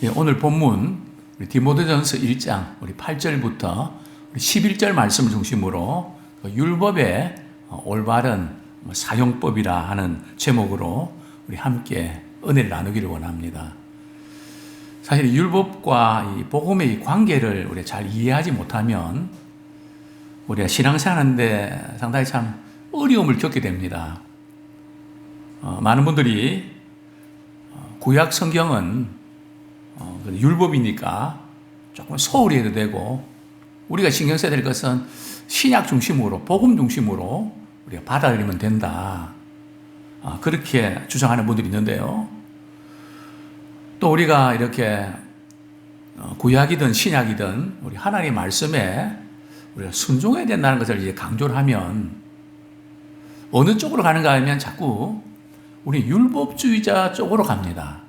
예, 오늘 본문 우리 디모데전서 1장 우리 8절부터 우리 11절 말씀을 중심으로 율법의 올바른 사용법이라 하는 제목으로 우리 함께 은혜를 나누기를 원합니다. 사실 율법과 이 복음의 이 관계를 우리가 잘 이해하지 못하면 우리가 신앙생활하는데 상당히 참 어려움을 겪게 됩니다. 많은 분들이 구약 성경은 율법이니까 조금 소홀히 해도 되고 우리가 신경 써야 될 것은 신약 중심으로 복음 중심으로 우리가 받아들이면 된다. 그렇게 주장하는 분들이 있는데요. 또 우리가 이렇게 구약이든 신약이든 우리 하나님의 말씀에 우리가 순종해야 된다는 것을 이제 강조를 하면 어느 쪽으로 가는가 하면 자꾸 우리 율법주의자 쪽으로 갑니다.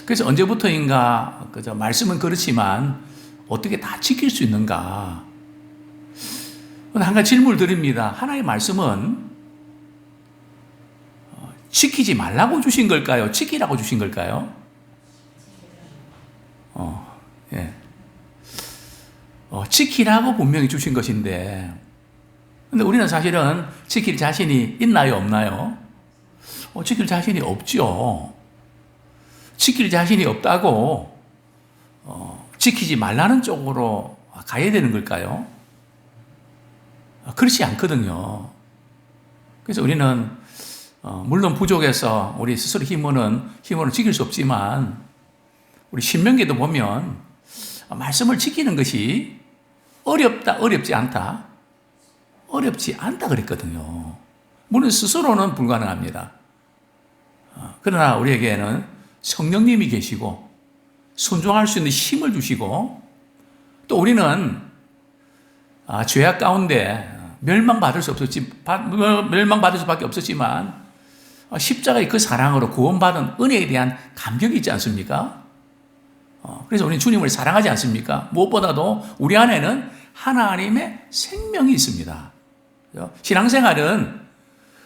그래서 언제부터인가 말씀은 그렇지만 어떻게 다 지킬 수 있는가? 한 가지 질문을 드립니다. 하나님의 말씀은 지키지 말라고 주신 걸까요? 지키라고 주신 걸까요? 예. 지키라고 분명히 주신 것인데, 근데 우리는 사실은 지킬 자신이 있나요, 없나요? 지킬 자신이 없죠. 지킬 자신이 없다고 지키지 말라는 쪽으로 가야 되는 걸까요? 그렇지 않거든요. 그래서 우리는 물론 부족해서 우리 스스로 힘으로는 지킬 수 없지만 우리 신명기도 보면 말씀을 지키는 것이 어렵다, 어렵지 않다, 어렵지 않다 그랬거든요. 물론 스스로는 불가능합니다. 그러나 우리에게는 성령님이 계시고 순종할 수 있는 힘을 주시고 또 우리는 죄악 가운데 멸망받을 수밖에 없었지만 십자가의 그 사랑으로 구원받은 은혜에 대한 감격이 있지 않습니까? 그래서 우리는 주님을 사랑하지 않습니까? 무엇보다도 우리 안에는 하나님의 생명이 있습니다. 신앙생활은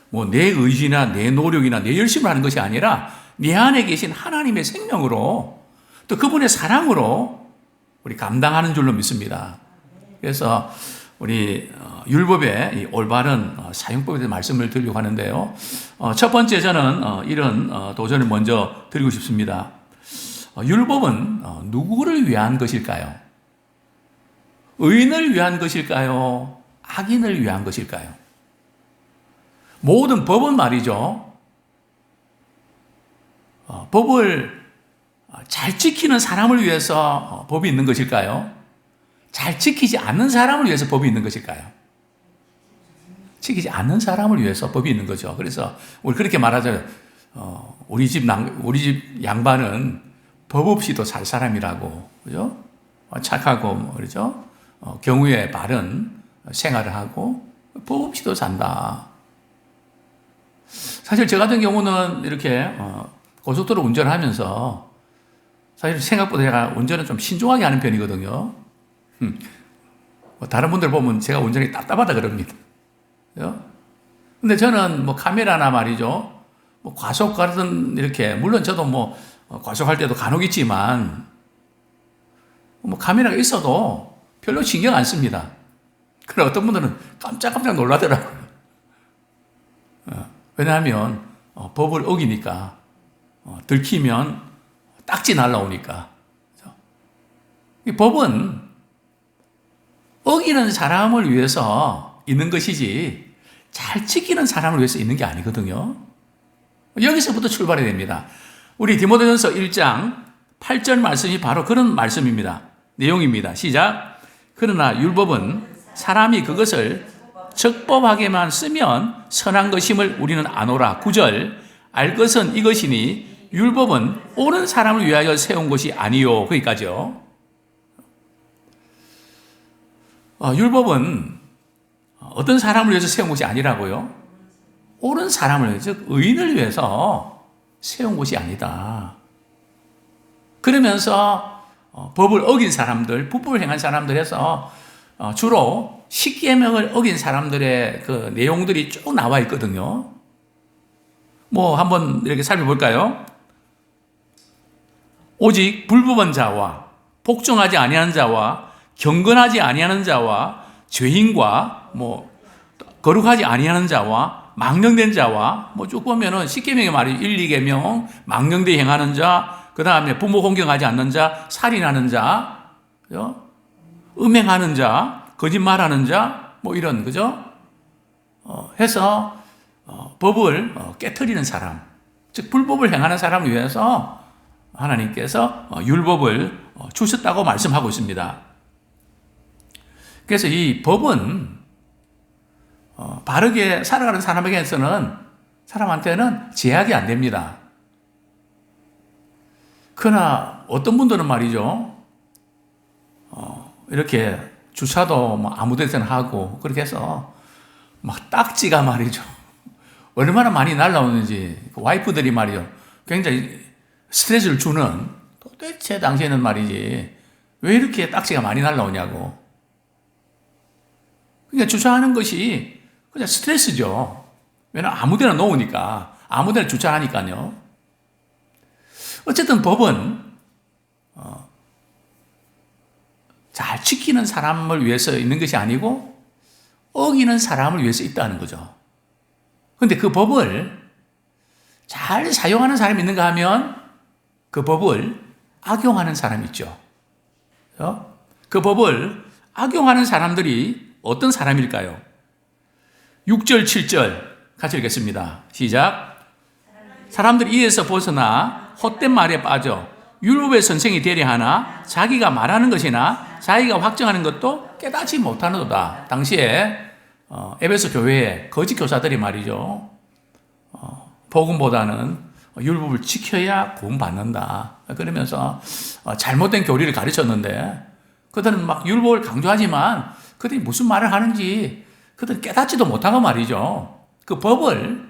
뭐 내 의지나 내 노력이나 내 열심을 하는 것이 아니라 네 안에 계신 하나님의 생명으로 또 그분의 사랑으로 우리 감당하는 줄로 믿습니다. 그래서 우리 율법의 이 올바른 사용법에 대해 말씀을 드리려고 하는데요. 첫 번째 저는 이런 도전을 먼저 드리고 싶습니다. 율법은 누구를 위한 것일까요? 의인을 위한 것일까요? 악인을 위한 것일까요? 모든 법은 말이죠. 법을 잘 지키는 사람을 위해서 법이 있는 것일까요? 잘 지키지 않는 사람을 위해서 법이 있는 것일까요? 지키지 않는 사람을 위해서 법이 있는 거죠. 그래서 우리 그렇게 말하죠. 우리 집 양반은 법 없이도 살 사람이라고, 그죠? 착하고, 그죠? 경우에 바른 생활을 하고 법 없이도 산다. 사실 저 같은 경우는 이렇게 고속도로 운전을 하면서 사실 생각보다 제가 운전을 좀 신중하게 하는 편이거든요. 다른 분들 보면 제가 운전이 답답하다 그럽니다. 근데 저는 뭐 카메라나 말이죠. 뭐 과속하든 이렇게, 물론 저도 뭐 과속할 때도 간혹 있지만 뭐 카메라가 있어도 별로 신경 안 씁니다. 그러나 어떤 분들은 깜짝깜짝 놀라더라고요. 왜냐하면 법을 어기니까 들키면 딱지 날라오니까. 이 법은 어기는 사람을 위해서 있는 것이지 잘 지키는 사람을 위해서 있는 게 아니거든요. 여기서부터 출발해야 됩니다. 우리 디모데전서 1장 8절 말씀이 바로 그런 말씀입니다. 내용입니다. 시작. 그러나 율법은 사람이 그것을 적법하게만 쓰면 선한 것임을 우리는 아노라. 9절. 알 것은 이것이니 율법은 옳은 사람을 위하여 세운 것이 아니요. 거기까지요. 율법은 어떤 사람을 위해서 세운 것이 아니라고요? 옳은 사람을 위해서, 즉 의인을 위해서 세운 것이 아니다. 그러면서 법을 어긴 사람들, 불법을 행한 사람들에서 주로 십계명을 어긴 사람들의 그 내용들이 쭉 나와 있거든요. 뭐 한번 이렇게 살펴볼까요? 오직 불법한 자와 복종하지 아니하는 자와 경건하지 아니하는 자와 죄인과 거룩하지 아니하는 자와 망령된 자와 쭉 보면은 10계명의 말이 1, 2계명 망령되이 행하는 자, 그 다음에 부모 공경하지 않는 자, 살인하는 자, 음행하는 자, 거짓말하는 자, 이런 그죠? 해서 법을 깨트리는 사람, 즉 불법을 행하는 사람을 위해서 하나님께서 율법을 주셨다고 말씀하고 있습니다. 그래서 이 법은 바르게 살아가는 사람한테는 제약이 안 됩니다. 그러나 어떤 분들은 말이죠, 이렇게 주차도 아무 데서나 하고 그렇게 해서 딱지가 말이죠, 얼마나 많이 날라오는지 와이프들이 말이죠, 굉장히 스트레스를 주는, 도대체 당신은 말이지 왜 이렇게 딱지가 많이 날라오냐고. 그러니까 주차하는 것이 그냥 스트레스죠. 왜냐하면 아무데나 놓으니까, 아무데나 주차하니까요. 어쨌든 법은 잘 지키는 사람을 위해서 있는 것이 아니고 어기는 사람을 위해서 있다는 거죠. 그런데 그 법을 잘 사용하는 사람이 있는가 하면 그 법을 악용하는 사람이 있죠. 그 법을 악용하는 사람들이 어떤 사람일까요? 6절, 7절 같이 읽겠습니다. 시작. 사람들이 이에서 벗어나 헛된 말에 빠져 율법의 선생이 되려 하나 자기가 말하는 것이나 자기가 확정하는 것도 깨닫지 못하노다. 당시에 에베소 교회에 거짓 교사들이 말이죠, 복음보다는 율법을 지켜야 구원받는다 그러면서 잘못된 교리를 가르쳤는데, 그들은 막 율법을 강조하지만 그들이 무슨 말을 하는지 그들은 깨닫지도 못하고 말이죠, 그 법을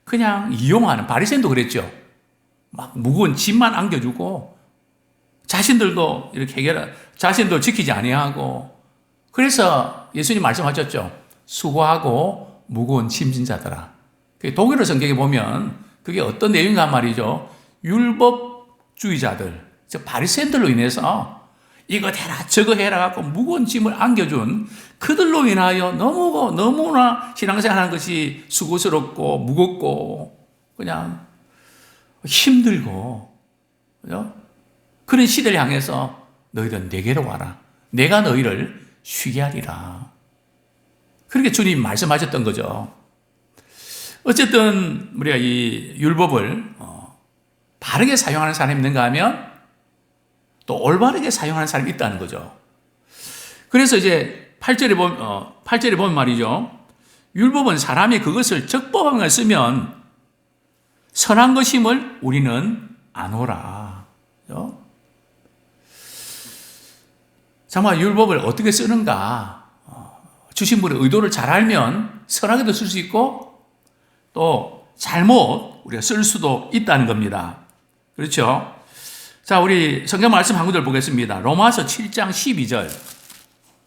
그냥 이용하는, 바리새인도 그랬죠. 막 무거운 짐만 안겨주고 자신들도 이렇게 자신도 지키지 아니하고. 그래서 예수님 말씀하셨죠. 수고하고 무거운 짐진 자들아. 독일어 성경에 보면 그게 어떤 내용인가 말이죠. 율법주의자들, 즉 바리새인들로 인해서 이거 해라 저거 해라 갖고 무거운 짐을 안겨준 그들로 인하여 너무나 신앙생활하는 것이 수고스럽고 무겁고 그냥 힘들고, 그죠? 그런 시대를 향해서 너희들은 내게로 와라. 내가 너희를 쉬게 하리라. 그렇게 주님 말씀하셨던 거죠. 어쨌든 우리가 이 율법을 바르게 사용하는 사람이 있는가 하면 또 올바르게 사용하는 사람이 있다는 거죠. 그래서 이제 8절에 보면 말이죠, 율법은 사람이 그것을 적법하게 쓰면 선한 것임을 우리는 아노라. 정말 율법을 어떻게 쓰는가, 주신 분의 의도를 잘 알면 선하게도 쓸 수 있고 또 잘못 우리가 쓸 수도 있다는 겁니다. 그렇죠? 자, 우리 성경 말씀 한 구절 보겠습니다. 로마서 7장 12절.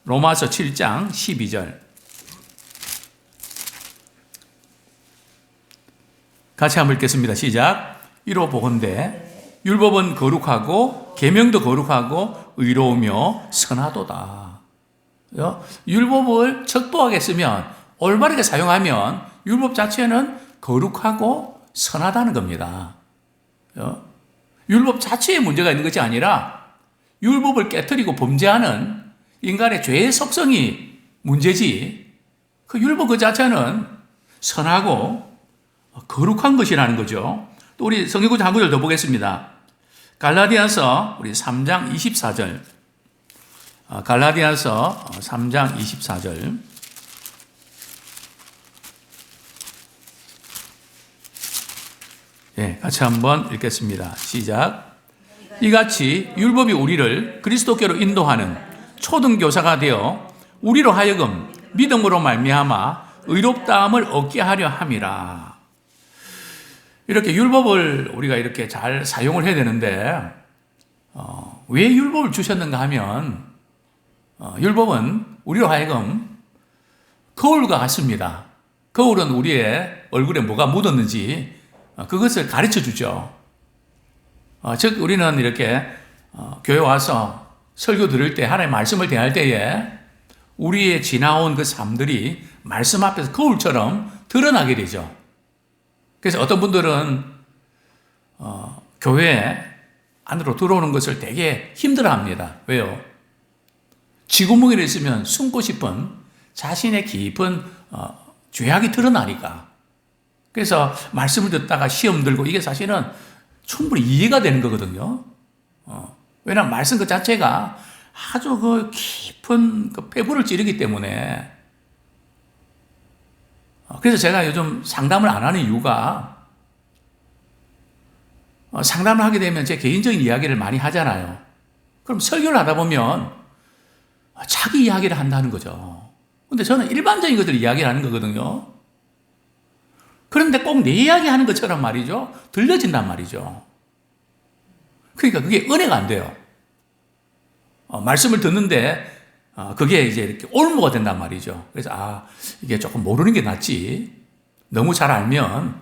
로마서 7장 12절. 같이 한번 읽겠습니다. 시작. 이로 보건대 율법은 거룩하고 계명도 거룩하고 의로우며 선하도다. 율법을 적도하게 쓰면, 올바르게 사용하면 율법 자체는 거룩하고 선하다는 겁니다. 율법 자체에 문제가 있는 것이 아니라 율법을 깨트리고 범죄하는 인간의 죄의 속성이 문제지, 그 율법 그 자체는 선하고 거룩한 것이라는 거죠. 또 우리 성경 한 구절 더 보겠습니다. 갈라디아서 우리 3장 24절. 갈라디아서 3장 24절. 예, 같이 한번 읽겠습니다. 시작. 이같이 율법이 우리를 그리스도께로 인도하는 초등교사가 되어 우리로 하여금 믿음으로 말미암아 의롭다함을 얻게 하려 함이라. 이렇게 율법을 우리가 이렇게 잘 사용을 해야 되는데 왜 율법을 주셨는가 하면 율법은 우리로 하여금 거울과 같습니다. 거울은 우리의 얼굴에 뭐가 묻었는지 그것을 가르쳐 주죠. 즉 우리는 이렇게 교회 와서 설교 들을 때 하나님의 말씀을 대할 때에 우리의 지나온 그 삶들이 말씀 앞에서 거울처럼 드러나게 되죠. 그래서 어떤 분들은 교회 안으로 들어오는 것을 되게 힘들어합니다. 왜요? 쥐구멍에 있으면 숨고 싶은 자신의 깊은 죄악이 드러나니까. 그래서 말씀을 듣다가 시험 들고 이게 사실은 충분히 이해가 되는 거거든요. 왜냐하면 말씀 그 자체가 아주 그 깊은 그 폐부를 찌르기 때문에. 그래서 제가 요즘 상담을 안 하는 이유가 상담을 하게 되면 제 개인적인 이야기를 많이 하잖아요. 그럼 설교를 하다 보면 자기 이야기를 한다는 거죠. 근데 저는 일반적인 것들 이야기를 하는 거거든요. 그런데 꼭 내 이야기 하는 것처럼 말이죠. 들려진단 말이죠. 그러니까 그게 은혜가 안 돼요. 말씀을 듣는데 그게 이제 이렇게 올무가 된단 말이죠. 그래서 이게 조금 모르는 게 낫지. 너무 잘 알면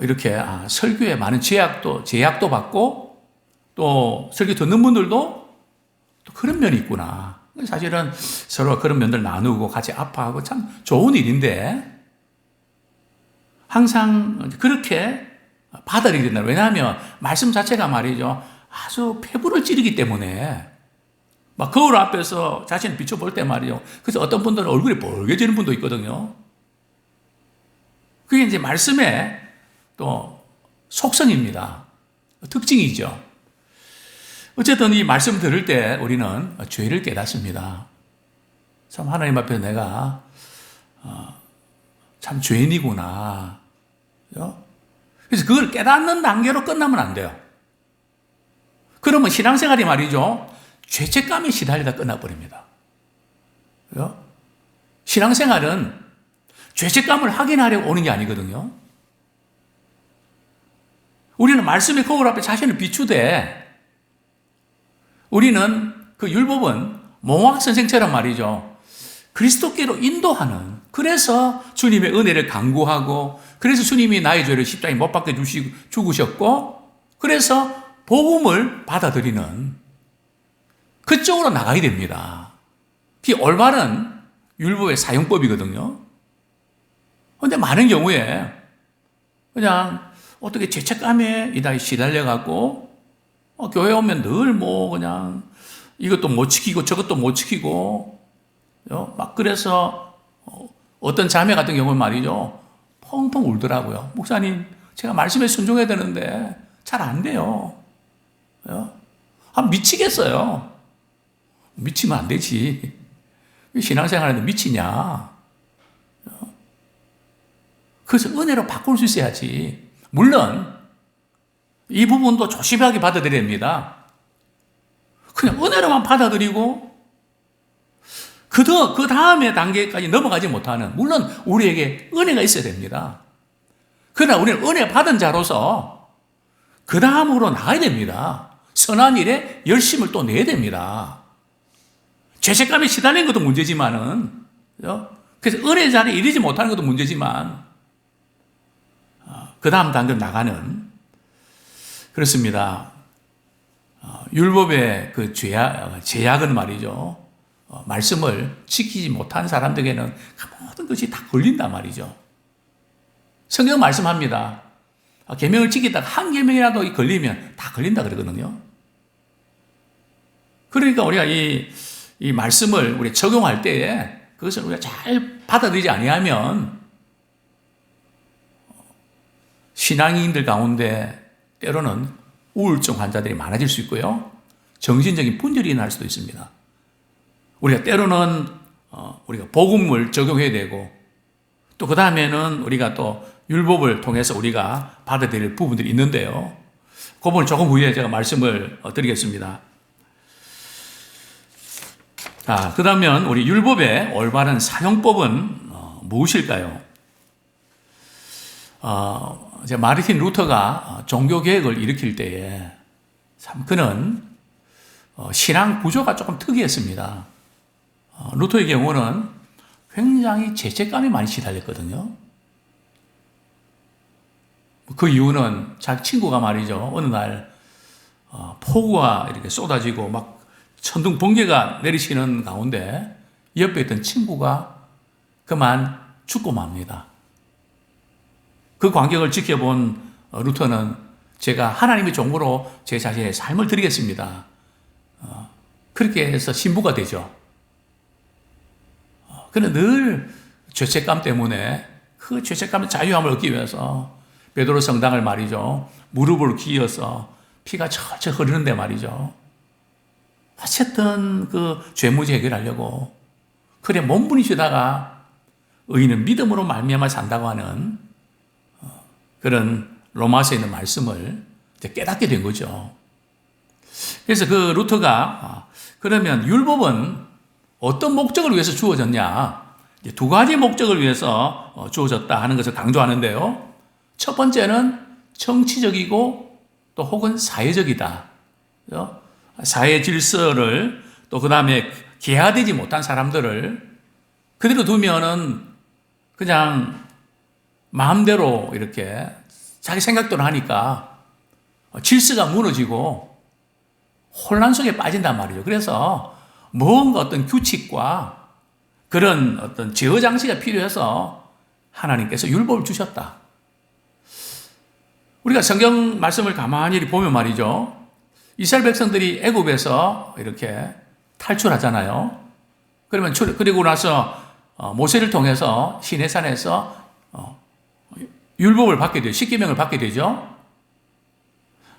이렇게 설교에 많은 제약도 받고 또 설교 듣는 분들도 또 그런 면이 있구나. 사실은 서로 그런 면들 나누고 같이 아파하고 참 좋은 일인데 항상 그렇게 받아들이게 된다. 왜냐하면 말씀 자체가 말이죠. 아주 폐부를 찌르기 때문에 막 거울 앞에서 자신을 비춰볼 때 말이죠. 그래서 어떤 분들은 얼굴이 벌개지는 분도 있거든요. 그게 이제 말씀의 또 속성입니다. 특징이죠. 어쨌든 이 말씀 들을 때 우리는 죄를 깨닫습니다. 참 하나님 앞에 내가 참 죄인이구나. 그래서 그걸 깨닫는 단계로 끝나면 안 돼요. 그러면 신앙생활이 말이죠. 죄책감에 시달리다 끝나버립니다. 신앙생활은 죄책감을 확인하려고 오는 게 아니거든요. 우리는 말씀의 거울 앞에 자신을 비추되 우리는 그 율법은 몽학 선생처럼 말이죠. 그리스도께로 인도하는, 그래서 주님의 은혜를 강구하고, 그래서 주님이 나의 죄를 십자가에 못 박혀 죽으셨고, 그래서 복음을 받아들이는 그쪽으로 나가야 됩니다. 그게 올바른 율법의 사용법이거든요. 그런데 많은 경우에 그냥 어떻게 죄책감에 시달려갖고 교회 오면 늘 그냥 이것도 못 지키고 저것도 못 지키고 막 그래서 어떤 자매 같은 경우는 말이죠. 펑펑 울더라고요. 목사님, 제가 말씀에 순종해야 되는데 잘 안 돼요. 미치겠어요. 미치면 안 되지. 신앙생활에도 미치냐. 그래서 은혜로 바꿀 수 있어야지. 물론 이 부분도 조심하게 받아들여야 됩니다. 그냥 은혜로만 받아들이고 그 다음에 단계까지 넘어가지 못하는, 물론 우리에게 은혜가 있어야 됩니다. 그러나 우리는 은혜 받은 자로서 그 다음으로 나가야 됩니다. 선한 일에 열심을 또 내야 됩니다. 죄책감에 시달리는 것도 문제지만은, 그래서 은혜 자리에 이르지 못하는 것도 문제지만, 그 다음 단계로 나가는, 그렇습니다. 율법의 그 제약은 말이죠. 말씀을 지키지 못한 사람들에게는 모든 것이 다 걸린단 말이죠. 성경 말씀합니다. 계명을 지키다가 한 계명이라도 걸리면 다 걸린다 그러거든요. 그러니까 우리가 이 말씀을 우리 적용할 때에 그것을 우리가 잘 받아들이지 아니하면 신앙인들 가운데 때로는 우울증 환자들이 많아질 수 있고요. 정신적인 분열이 날 수도 있습니다. 우리가 때로는 우리가 복음을 적용해야 되고 또 그 다음에는 우리가 또 율법을 통해서 우리가 받아들일 부분들이 있는데요. 그 부분 조금 후에 제가 말씀을 드리겠습니다. 자, 그러면 우리 율법의 올바른 사용법은 무엇일까요? 이제 마르틴 루터가 종교개혁을 일으킬 때에 참 그는 신앙 구조가 조금 특이했습니다. 루터의 경우는 굉장히 죄책감이 많이 시달렸거든요. 그 이유는 자기 친구가 말이죠. 어느 날 폭우가 이렇게 쏟아지고 막 천둥 번개가 내리치는 가운데 옆에 있던 친구가 그만 죽고 맙니다. 그 광경을 지켜본 루터는 제가 하나님의 종으로 제 자신의 삶을 드리겠습니다. 그렇게 해서 신부가 되죠. 그는 늘 죄책감 때문에 그 죄책감의 자유함을 얻기 위해서 베드로 성당을 말이죠. 무릎을 기어서 피가 철철 흐르는데 말이죠. 어쨌든 그 죄무지 해결하려고 그래 몸부림치다가 의인은 믿음으로 말미암아 산다고 하는 그런 로마서에 있는 말씀을 깨닫게 된 거죠. 그래서 그 루터가 그러면 율법은 어떤 목적을 위해서 주어졌냐? 두 가지 목적을 위해서 주어졌다 하는 것을 강조하는데요. 첫 번째는 정치적이고 또 혹은 사회적이다. 사회 질서를 또 그 다음에 개화되지 못한 사람들을 그대로 두면은 그냥 마음대로 이렇게 자기 생각대로 하니까 질서가 무너지고 혼란 속에 빠진단 말이죠. 그래서 뭔가 어떤 규칙과 그런 어떤 제어 장치가 필요해서 하나님께서 율법을 주셨다. 우리가 성경 말씀을 가만히 보면 말이죠. 이스라엘 백성들이 애굽에서 이렇게 탈출하잖아요. 그러면 그리고 나서 모세를 통해서 시내산에서 율법을 받게 되죠. 십계명을 받게 되죠.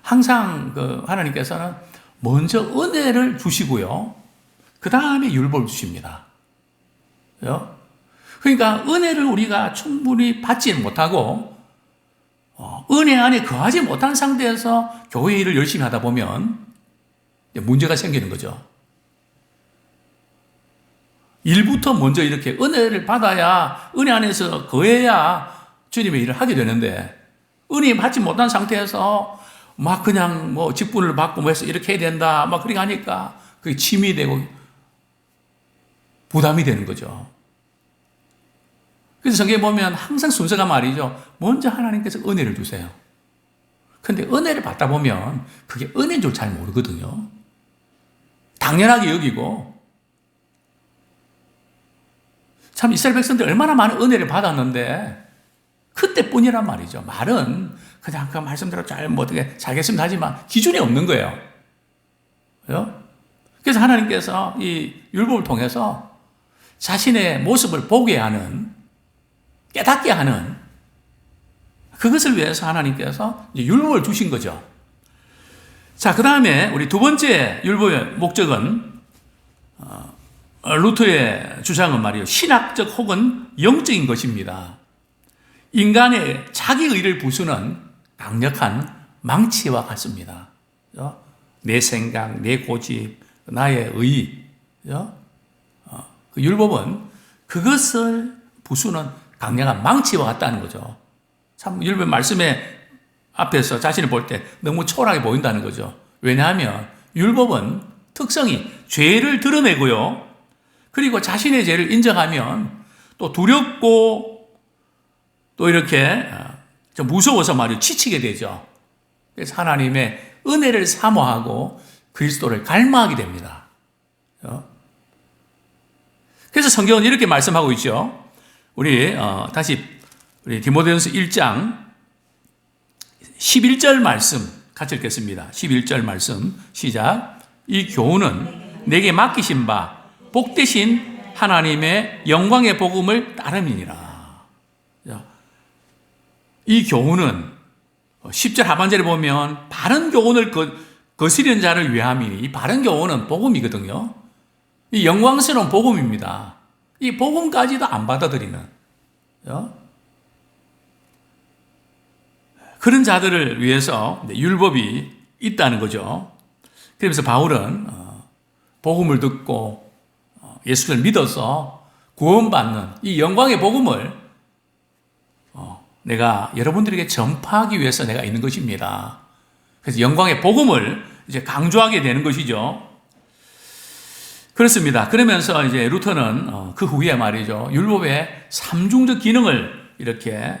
항상 그 하나님께서는 먼저 은혜를 주시고요. 그 다음에 율법을 주십니다. 그러니까 은혜를 우리가 충분히 받지 못하고 은혜 안에 거하지 못한 상태에서 교회 일을 열심히 하다 보면 문제가 생기는 거죠. 일부터 먼저 이렇게 은혜를 받아야 은혜 안에서 거해야 주님의 일을 하게 되는데 은혜 받지 못한 상태에서 막 그냥 뭐 직분을 받고 뭐 해서 이렇게 해야 된다 막 그렇게 하니까 그게 짐이 되고 부담이 되는 거죠. 그래서 성경에 보면 항상 순서가 말이죠. 먼저 하나님께서 은혜를 주세요. 근데 은혜를 받다 보면 그게 은혜인 줄 잘 모르거든요. 당연하게 여기고 참 이스라엘 백성들 얼마나 많은 은혜를 받았는데 그때뿐이란 말이죠. 말은 그냥 그 말씀대로 잘 뭐 어떻게 살겠습니다 하지만 기준이 없는 거예요. 그래서 하나님께서 이 율법을 통해서 자신의 모습을 보게 하는 깨닫게 하는 그것을 위해서 하나님께서 율법을 주신 거죠. 자, 그 다음에 우리 두 번째 율법의 목적은 루터의 주장은 말이요 신학적 혹은 영적인 것입니다. 인간의 자기 의를 부수는 강력한 망치와 같습니다. 내 생각, 내 고집, 나의 의. 그 율법은 그것을 부수는 강력한 망치와 같다는 거죠. 참 율법 말씀의 앞에서 자신을 볼 때 너무 초라하게 보인다는 거죠. 왜냐하면 율법은 특성이 죄를 드러내고요. 그리고 자신의 죄를 인정하면 또 두렵고 또 이렇게 좀 무서워서 말이죠. 지치게 되죠. 그래서 하나님의 은혜를 사모하고 그리스도를 갈망하게 됩니다. 그래서 성경은 이렇게 말씀하고 있죠. 우리 다시 우리 디모데전서 1장 11절 말씀 같이 읽겠습니다. 11절 말씀 시작. 이 교훈은 내게 맡기신 바 복되신 하나님의 영광의 복음을 따름이니라. 이 교훈은 10절 하반절에 보면 바른 교훈을 거스리는 자를 위함이니 이 바른 교훈은 복음이거든요. 이 영광스러운 복음입니다. 이 복음까지도 안 받아들이는 그런 자들을 위해서 율법이 있다는 거죠. 그러면서 바울은 복음을 듣고 예수를 믿어서 구원받는 이 영광의 복음을 내가 여러분들에게 전파하기 위해서 내가 있는 것입니다. 그래서 영광의 복음을 이제 강조하게 되는 것이죠. 그렇습니다. 그러면서 이제 루터는 그 후에 말이죠. 율법의 삼중적 기능을 이렇게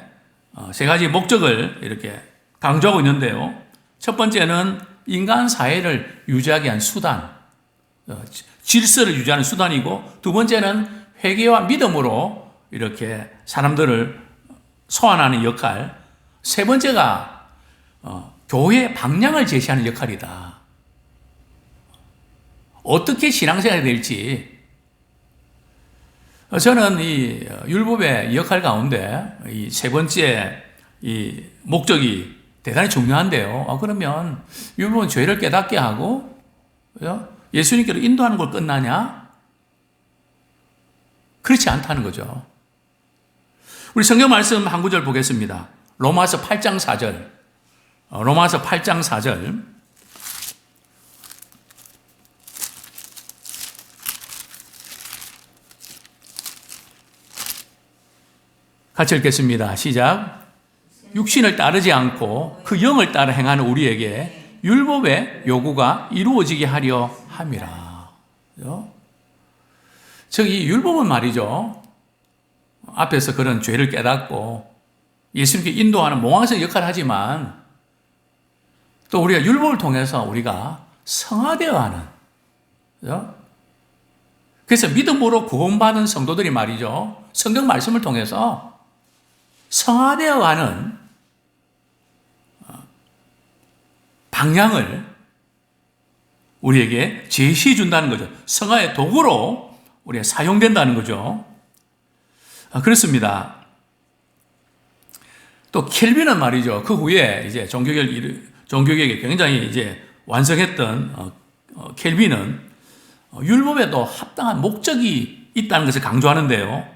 세 가지 목적을 이렇게 강조하고 있는데요. 첫 번째는 인간 사회를 유지하기 위한 수단, 질서를 유지하는 수단이고, 두 번째는 회개와 믿음으로 이렇게 사람들을 소환하는 역할, 세 번째가 교회의 방향을 제시하는 역할이다. 어떻게 신앙생활이 될지, 저는 이 율법의 역할 가운데 이 세 번째 이 목적이 대단히 중요한데요. 그러면 율법은 죄를 깨닫게 하고 예수님께로 인도하는 걸 끝나냐? 그렇지 않다는 거죠. 우리 성경 말씀 한 구절 보겠습니다. 로마서 8장 4절. 로마서 8장 4절. 같이 읽겠습니다. 시작. 육신을 따르지 않고 그 영을 따라 행하는 우리에게 율법의 요구가 이루어지게 하려 함이라. 즉, 이 율법은 말이죠. 앞에서 그런 죄를 깨닫고 예수님께 인도하는 몽황성 역할을 하지만 또 우리가 율법을 통해서 우리가 성화되어 가는. 그래서 믿음으로 구원받은 성도들이 말이죠. 성경 말씀을 통해서 성화되어 가는 방향을 우리에게 제시해 준다는 거죠. 성화의 도구로 우리가 사용된다는 거죠. 그렇습니다. 또 켈빈은 말이죠. 그 후에 이제 종교개혁에 굉장히 이제 완성했던 켈빈은 율법에도 합당한 목적이 있다는 것을 강조하는데요.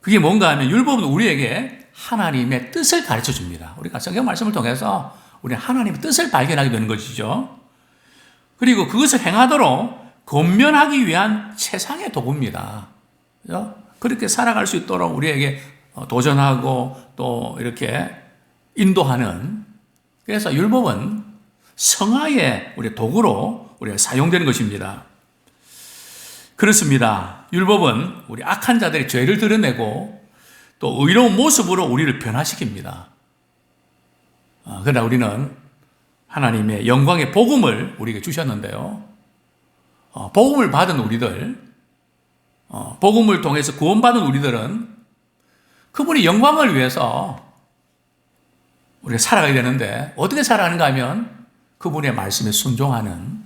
그게 뭔가 하면 율법은 우리에게 하나님의 뜻을 가르쳐 줍니다. 우리가 성경 말씀을 통해서 우리는 하나님의 뜻을 발견하게 되는 것이죠. 그리고 그것을 행하도록 권면하기 위한 최상의 도구입니다. 그렇게 살아갈 수 있도록 우리에게 도전하고 또 이렇게 인도하는, 그래서 율법은 성화의 우리 도구로 우리가 사용되는 것입니다. 그렇습니다. 율법은 우리 악한 자들의 죄를 드러내고 또 의로운 모습으로 우리를 변화시킵니다. 그러나 우리는 하나님의 영광의 복음을 우리에게 주셨는데요. 복음을 받은 우리들, 복음을 통해서 구원받은 우리들은 그분의 영광을 위해서 우리가 살아가야 되는데 어떻게 살아가는가 하면 그분의 말씀에 순종하는,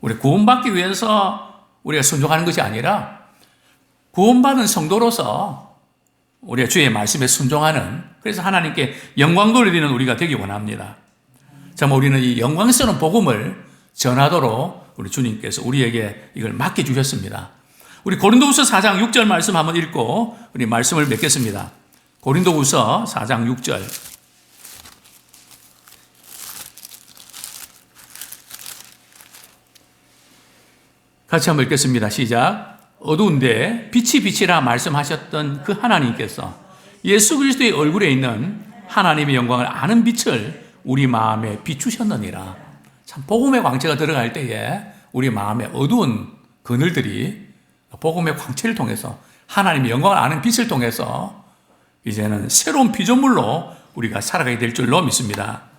우리 구원받기 위해서 우리가 순종하는 것이 아니라 구원받은 성도로서 우리가 주의 말씀에 순종하는, 그래서 하나님께 영광 돌리는 우리가 되기 원합니다. 정말 우리는 이 영광스러운 복음을 전하도록 우리 주님께서 우리에게 이걸 맡겨주셨습니다. 우리 고린도후서 4장 6절 말씀 한번 읽고 우리 말씀을 맺겠습니다. 고린도후서 4장 6절. 같이 한번 읽겠습니다. 시작. 어두운데 빛이 빛이라 말씀하셨던 그 하나님께서 예수 그리스도의 얼굴에 있는 하나님의 영광을 아는 빛을 우리 마음에 비추셨느니라. 참 복음의 광채가 들어갈 때에 우리 마음에 어두운 그늘들이 복음의 광채를 통해서 하나님의 영광을 아는 빛을 통해서 이제는 새로운 피조물로 우리가 살아가게 될 줄로 믿습니다.